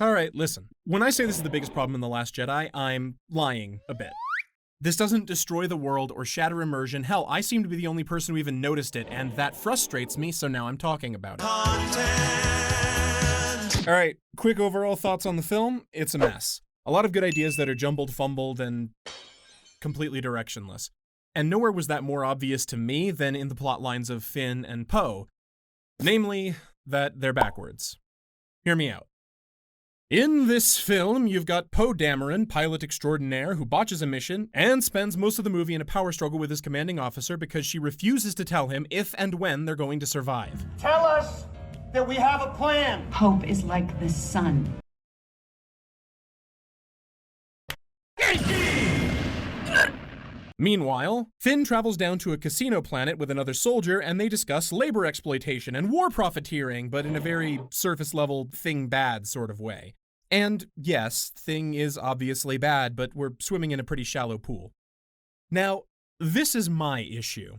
Alright, listen. When I say this is the biggest problem in The Last Jedi, I'm lying a bit. This doesn't destroy the world or shatter immersion. Hell, I seem to be the only person who even noticed it, and that frustrates me, so now I'm talking about it. Alright, quick overall thoughts on the film. It's a mess. A lot of good ideas that are jumbled, fumbled, and completely directionless. And nowhere was that more obvious to me than in the plot lines of Finn and Poe. Namely, that they're backwards. Hear me out. In this film, you've got Poe Dameron, pilot extraordinaire, who botches a mission and spends most of the movie in a power struggle with his commanding officer because she refuses to tell him if and when they're going to survive. Tell us that we have a plan. Hope is like the sun. Meanwhile, Finn travels down to a casino planet with another soldier and they discuss labor exploitation and war profiteering, but in a very surface-level thing bad sort of way. And yes, thing is obviously bad, but we're swimming in a pretty shallow pool. Now, this is my issue.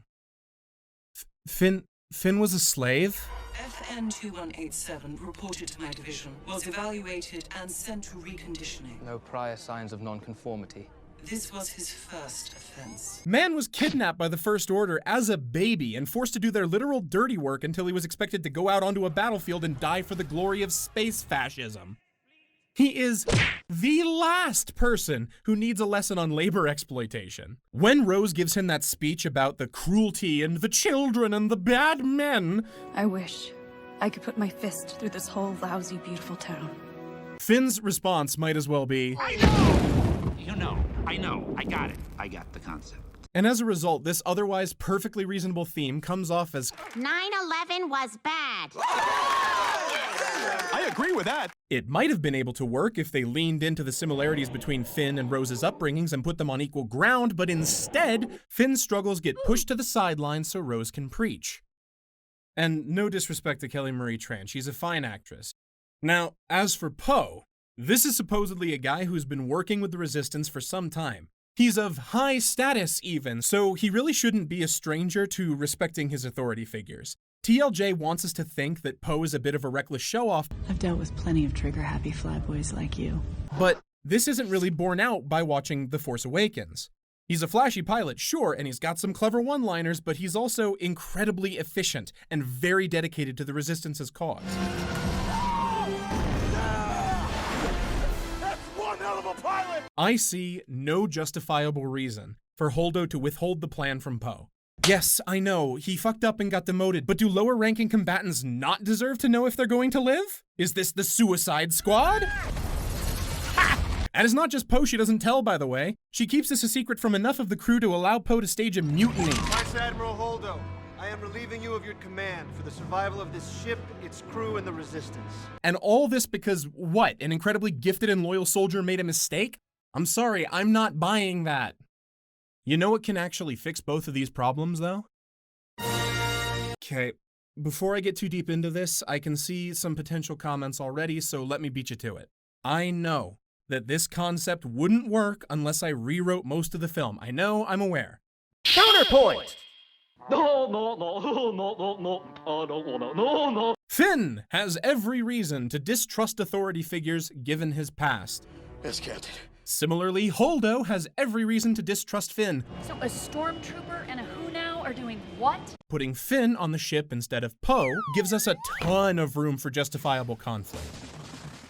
Finn was a slave? FN 2187 reported to my division, was evaluated and sent to reconditioning. No prior signs of nonconformity. This was his first offense. Man was kidnapped by the First Order as a baby and forced to do their literal dirty work until he was expected to go out onto a battlefield and die for the glory of space fascism. He is the last person who needs a lesson on labor exploitation. When Rose gives him that speech about the cruelty and the children and the bad men, I wish I could put my fist through this whole lousy, beautiful town. Finn's response might as well be, I know! You know, I got it. I got the concept. And as a result, this otherwise perfectly reasonable theme comes off as 9/11 was bad. I agree with that. It might have been able to work if they leaned into the similarities between Finn and Rose's upbringings and put them on equal ground, but instead, Finn's struggles get pushed to the sidelines so Rose can preach. And no disrespect to Kelly Marie Tran, she's a fine actress. Now, as for Poe, this is supposedly a guy who's been working with the Resistance for some time. He's of high status even, so he really shouldn't be a stranger to respecting his authority figures. TLJ wants us to think that Poe is a bit of a reckless show-off. I've dealt with plenty of trigger-happy flyboys like you. But this isn't really borne out by watching The Force Awakens. He's a flashy pilot, sure, and he's got some clever one-liners, but he's also incredibly efficient and very dedicated to the Resistance's cause. I see no justifiable reason for Holdo to withhold the plan from Poe. Yes, I know, he fucked up and got demoted, but do lower-ranking combatants not deserve to know if they're going to live? Is this the Suicide Squad? Ha! And it's not just Poe she doesn't tell, by the way. She keeps this a secret from enough of the crew to allow Poe to stage a mutiny. Vice Admiral Holdo, I am relieving you of your command for the survival of this ship, its crew, and the Resistance. And all this because, what, an incredibly gifted and loyal soldier made a mistake? I'm sorry, I'm not buying that. You know what can actually fix both of these problems, though? Okay, before I get too deep into this, I can see some potential comments already, so let me beat you to it. I know that this concept wouldn't work unless I rewrote most of the film. I know, I'm aware. Counterpoint! No. Finn has every reason to distrust authority figures given his past. Yes, Captain. Similarly, Holdo has every reason to distrust Finn. So a stormtrooper and a who now are doing what? Putting Finn on the ship instead of Poe gives us a ton of room for justifiable conflict.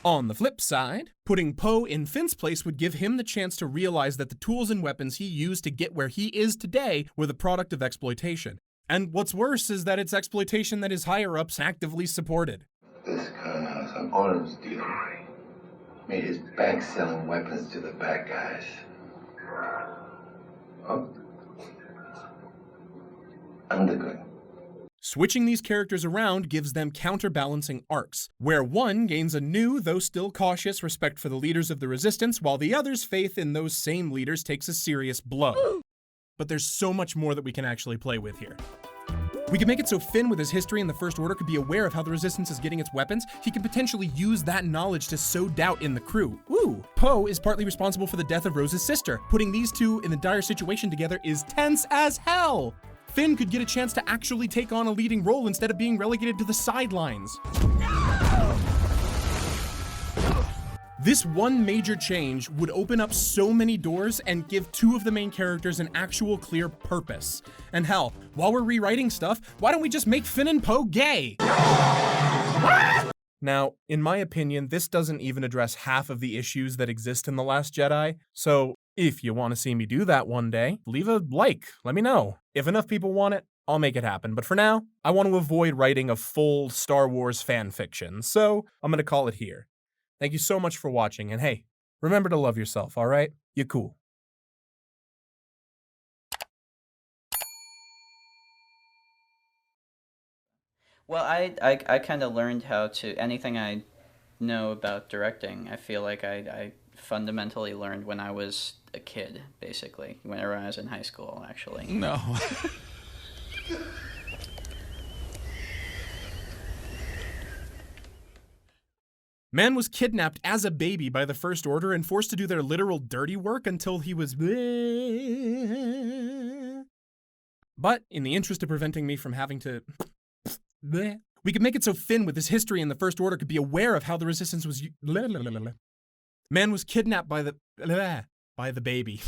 On the flip side, putting Poe in Finn's place would give him the chance to realize that the tools and weapons he used to get where he is today were the product of exploitation. And what's worse is that it's exploitation that his higher-ups actively supported. This guy has an arms deal. Made his bank selling weapons to the bad guys. Oh. Underground. Switching these characters around gives them counterbalancing arcs, where one gains a new, though still cautious, respect for the leaders of the Resistance, while the other's faith in those same leaders takes a serious blow. But there's so much more that we can actually play with here. We can make it so Finn, with his history in the First Order, could be aware of how the Resistance is getting its weapons. He can potentially use that knowledge to sow doubt in the crew. Ooh, Poe is partly responsible for the death of Rose's sister. Putting these two in the dire situation together is tense as hell. Finn could get a chance to actually take on a leading role instead of being relegated to the sidelines. This one major change would open up so many doors and give two of the main characters an actual clear purpose. And hell, while we're rewriting stuff, why don't we just make Finn and Poe gay? Now, in my opinion, this doesn't even address half of the issues that exist in The Last Jedi, so if you want to see me do that one day, leave a like, let me know. If enough people want it, I'll make it happen, but for now, I want to avoid writing a full Star Wars fan fiction, so I'm gonna call it here. Thank you so much for watching, and hey, remember to love yourself, alright? You're cool. Well, I kind of learned how to, anything I know about directing, I feel like I fundamentally learned when I was a kid, basically, whenever I was in high school, actually. No. Man was kidnapped as a baby by the First Order and forced to do their literal dirty work until he was... But, in the interest of preventing me from having to... we could make it so Finn, with his history in the First Order, could be aware of how the Resistance was... Man was kidnapped by the baby.